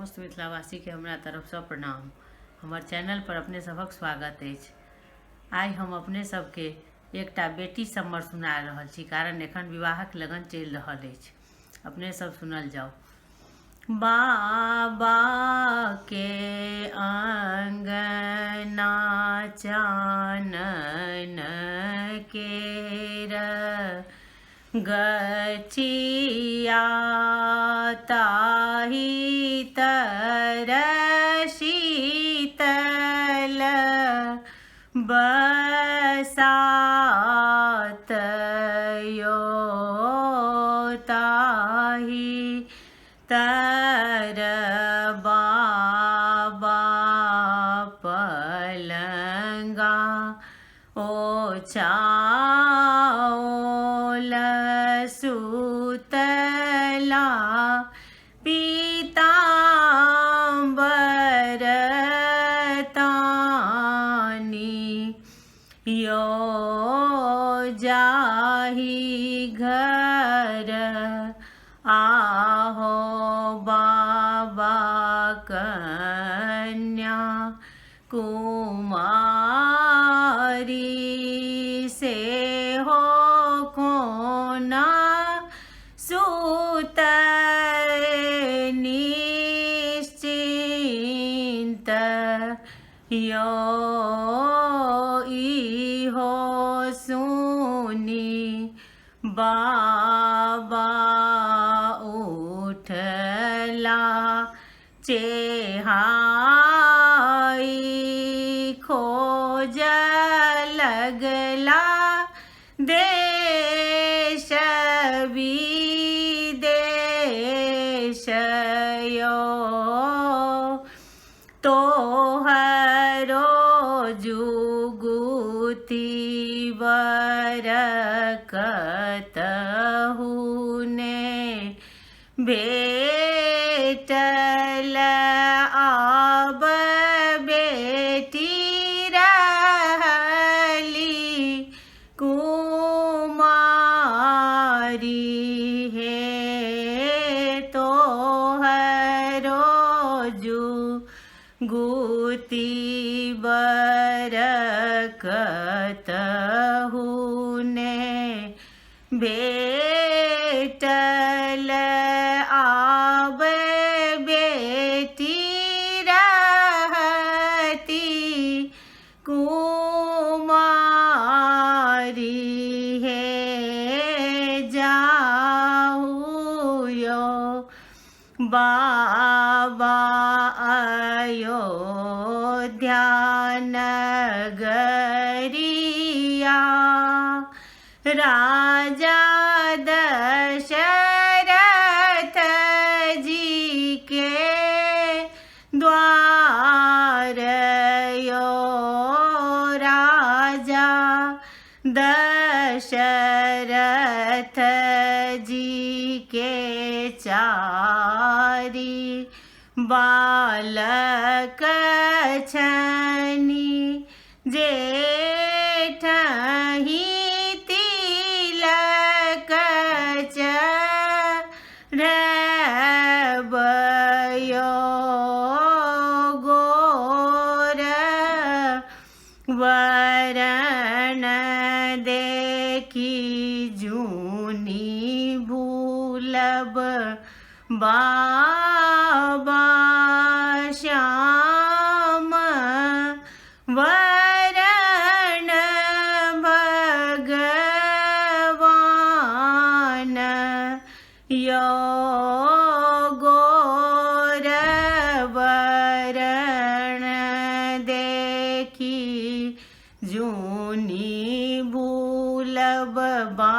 समस्त मिथिलावासी के हमरा तरफ से प्रणाम। हमार चैनल पर अपने सबक स्वागत है। आई हम अपने सबके एकटा बेटी सम्मर सुना रहल छी, कारण एखन विवाहक लगन चलि रहल अछि। अपने सब सुनल जाओ। बाबा के अंगना चानन केर गछिया ताहि तर शीतल बसात यो ताहि तर बाबा पलंगा ओछाओल सुतला पीताम्बर तानी यो जाहि घर आहो बाबा कन्या कुमारी से हो कोना सुत निश्चिंत यो इहो सुनी बाबा उठला चेहाई खोज लगला देश विदेश यो तोहरो जुगुती बरकत हुने भेटल आब बेटी रहली कुमारी हे तोहरो जुगुती बरकत हुने भेटल आब बेटी रहती कुमारी हे जाहु यो बाबा अयोध्या नगरिया राजा दशरथ जी के द्वार यो राजा दशरथ जी के चारि बालक छनि जेठहि तिलक चढ़बयो गोर वरण देखी जूनी भूलब बाबा श्याम वरण भगवान यो गोर वरण देखी जूनी भूलब बा